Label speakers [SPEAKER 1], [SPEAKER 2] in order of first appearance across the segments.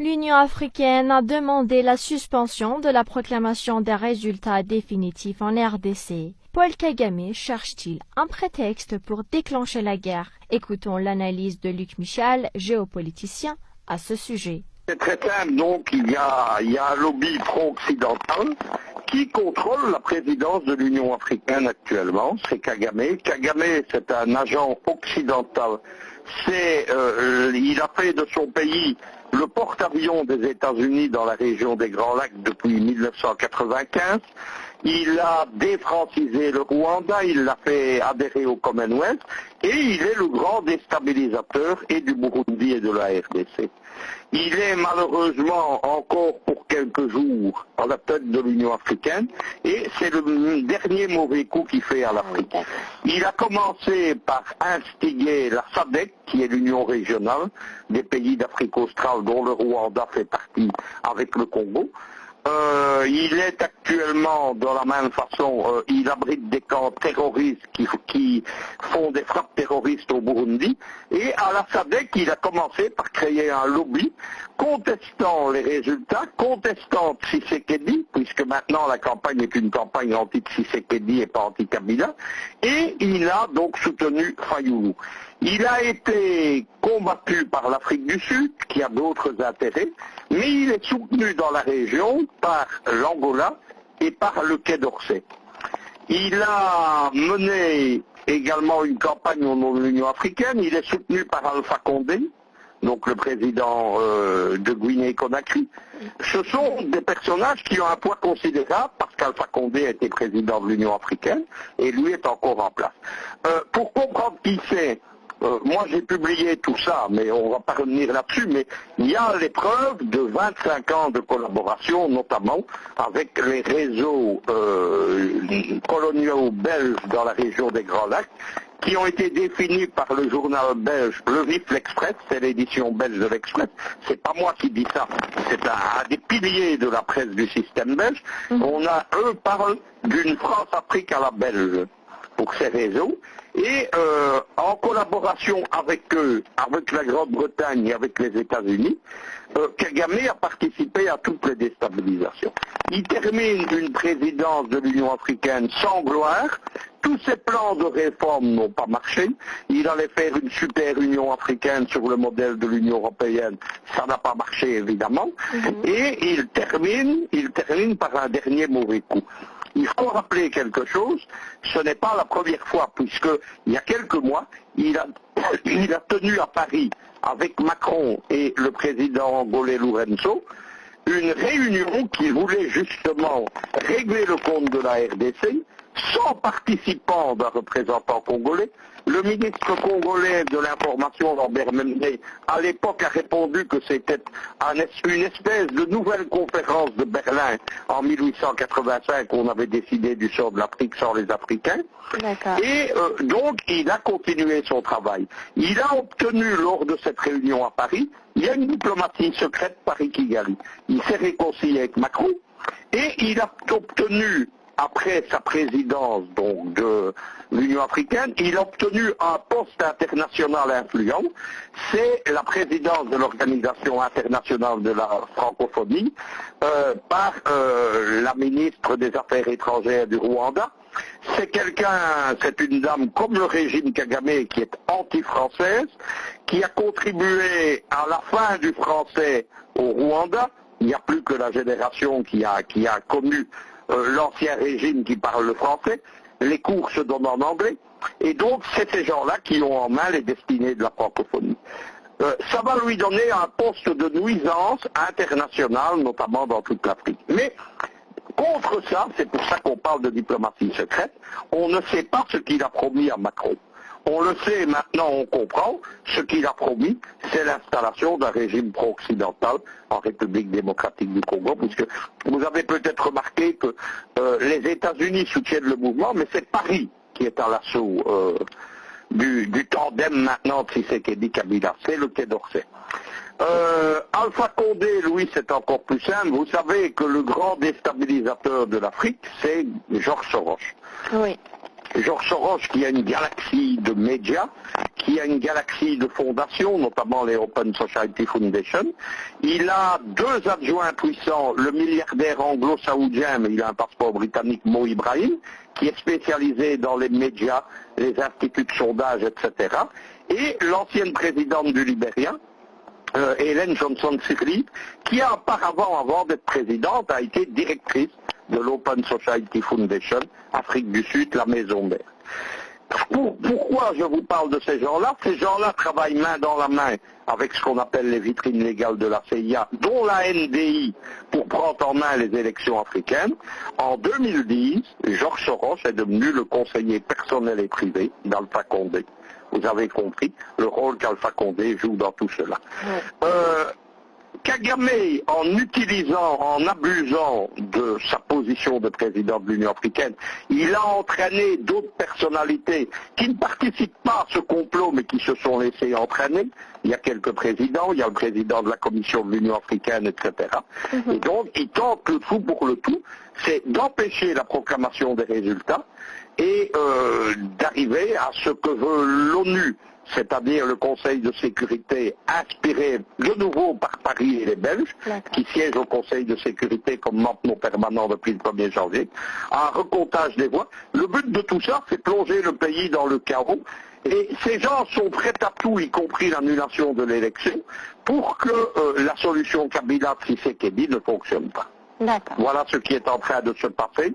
[SPEAKER 1] L'Union africaine a demandé la suspension de la proclamation des résultats définitifs en RDC. Paul Kagame cherche-t-il un prétexte pour déclencher la guerre? Écoutons l'analyse de Luc Michel, géopoliticien, à ce sujet.
[SPEAKER 2] C'est très simple, donc il y a un lobby pro-occidental qui contrôle la présidence de l'Union africaine actuellement, c'est Kagame. Kagame, c'est un agent occidental. Il a fait de son pays le porte-avions des États-Unis dans la région des Grands Lacs depuis 1995. Il a défrancisé le Rwanda, il l'a fait adhérer au Commonwealth et il est le grand déstabilisateur et du Burundi et de la RDC. Il est malheureusement encore pour quelques jours à la tête de l'Union africaine et c'est le dernier mauvais coup qu'il fait à l'Afrique. Il a commencé par instiguer la SADC, qui est l'Union régionale des pays d'Afrique australe dont le Rwanda fait partie avec le Congo. Il est actuellement de la même façon, il abrite des camps terroristes qui font des frappes terroristes au Burundi. Et à la SADC, il a commencé par créer un lobby contestant les résultats, contestant Tshisekedi, puisque maintenant la campagne est une campagne anti-Tshisekedi et pas anti-Kabila. Et il a donc soutenu Fayoulou. Il a été combattu par l'Afrique du Sud, qui a d'autres intérêts, mais il est soutenu dans la région par l'Angola et par le Quai d'Orsay. Il a mené également une campagne au nom de l'Union africaine, il est soutenu par Alpha Condé, donc le président de Guinée-Conakry. Ce sont des personnages qui ont un poids considérable parce qu'Alpha Condé a été président de l'Union africaine et lui est encore en place. Pour comprendre qui c'est, moi j'ai publié tout ça, mais on ne va pas revenir là-dessus, mais il y a les preuves de 25 ans de collaboration, notamment avec les réseaux coloniaux belges dans la région des Grands Lacs, qui ont été définis par le journal belge Le Vif l'Express, c'est l'édition belge de l'Express, c'est pas moi qui dis ça, c'est un des piliers de la presse du système belge. Eux parlent d'une France-Afrique à la belge pour ces réseaux, et en collaboration avec eux, avec la Grande-Bretagne et avec les États-Unis, Kagame a participé à toutes les déstabilisations. Il termine une présidence de l'Union africaine sans gloire. Tous ses plans de réforme n'ont pas marché. Il allait faire une super Union africaine sur le modèle de l'Union européenne. Ça n'a pas marché, évidemment. Et il termine par un dernier mauvais coup. Il faut rappeler quelque chose, ce n'est pas la première fois, puisque il y a quelques mois, il a tenu à Paris, avec Macron et le président angolais Lourenço, une réunion qui voulait justement régler le compte de la RDC, sans participant d'un représentant congolais. Le ministre congolais de l'information, Lambert Mende, à l'époque a répondu que c'était une espèce de nouvelle conférence de Berlin en 1885, où on avait décidé du sort de l'Afrique sans les Africains. Et donc il a continué son travail. Il a obtenu lors de cette réunion à Paris, il y a une diplomatie secrète Paris-Kigali. Il s'est réconcilié avec Macron et il a obtenu, après sa présidence donc, de l'Union africaine, il a obtenu un poste international influent. C'est la présidence de l'Organisation internationale de la francophonie par la ministre des Affaires étrangères du Rwanda. C'est une dame comme le régime Kagame qui est anti-française, qui a contribué à la fin du français au Rwanda. Il n'y a plus que la génération qui a connu l'ancien régime qui parle le français, les cours se donnent en anglais, et donc c'est ces gens-là qui ont en main les destinées de la francophonie. Ça va lui donner un poste de nuisance internationale, notamment dans toute l'Afrique. Mais contre ça, c'est pour ça qu'on parle de diplomatie secrète, on ne sait pas ce qu'il a promis à Macron. On le sait maintenant, on comprend, ce qu'il a promis, c'est l'installation d'un régime pro-occidental en République démocratique du Congo, puisque vous avez peut-être remarqué que les États-Unis soutiennent le mouvement, mais c'est Paris qui est à l'assaut du tandem maintenant Tshisekedi-Kabila, c'est le Quai d'Orsay. Alpha Condé, lui, c'est encore plus simple. Vous savez que le grand déstabilisateur de l'Afrique, c'est Georges Soros.
[SPEAKER 1] Oui.
[SPEAKER 2] Georges Soros qui a une galaxie de médias qui a une galaxie de fondations, notamment les Open Society Foundation. Il a 2 adjoints puissants, le milliardaire anglo-saoudien, mais il a un passeport britannique, Mo Ibrahim, qui est spécialisé dans les médias, les instituts de sondage, etc. Et l'ancienne présidente du Libéria, Ellen Johnson Sirleaf, qui a auparavant, avant d'être présidente, a été directrice de l'Open Society Foundation, Afrique du Sud, la maison mère. Pourquoi je vous parle de ces gens-là? Ces gens-là travaillent main dans la main avec ce qu'on appelle les vitrines légales de la CIA, dont la NDI, pour prendre en main les élections africaines. En 2010, Georges Soros est devenu le conseiller personnel et privé d'Alpha Condé. Vous avez compris le rôle qu'Alpha Condé joue dans tout cela. Kagame, en utilisant, en abusant de sa position de président de l'Union africaine, il a entraîné d'autres personnalités qui ne participent pas à ce complot, mais qui se sont laissés entraîner. Il y a quelques présidents, il y a le président de la Commission de l'Union africaine, etc. Et donc, il tente le tout pour le tout, c'est d'empêcher la proclamation des résultats et d'arriver à ce que veut l'ONU, c'est-à-dire le Conseil de sécurité inspiré de nouveau par Paris et les Belges, qui siègent au Conseil de sécurité comme membre non permanent depuis le 1er janvier, un recomptage des voix. Le but de tout ça, c'est plonger le pays dans le chaos. Et ces gens sont prêts à tout, y compris l'annulation de l'élection, pour que la solution Kabila-Tshisekedi ne fonctionne pas. Voilà ce qui est en train de se passer.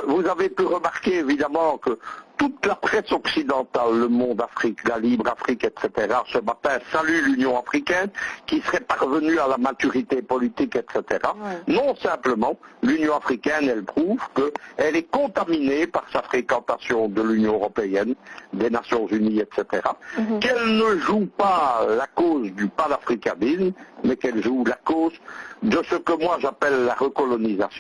[SPEAKER 2] Vous avez pu remarquer évidemment que toute la presse occidentale, le Monde Afrique, la Libre Afrique, etc., ce matin salue l'Union africaine qui serait parvenue à la maturité politique, etc. Non simplement, l'Union africaine, elle prouve qu'elle est contaminée par sa fréquentation de l'Union européenne, des Nations Unies, etc. Qu'elle ne joue pas la cause du panafricanisme, mais qu'elle joue la cause de ce que moi j'appelle la recolonisation.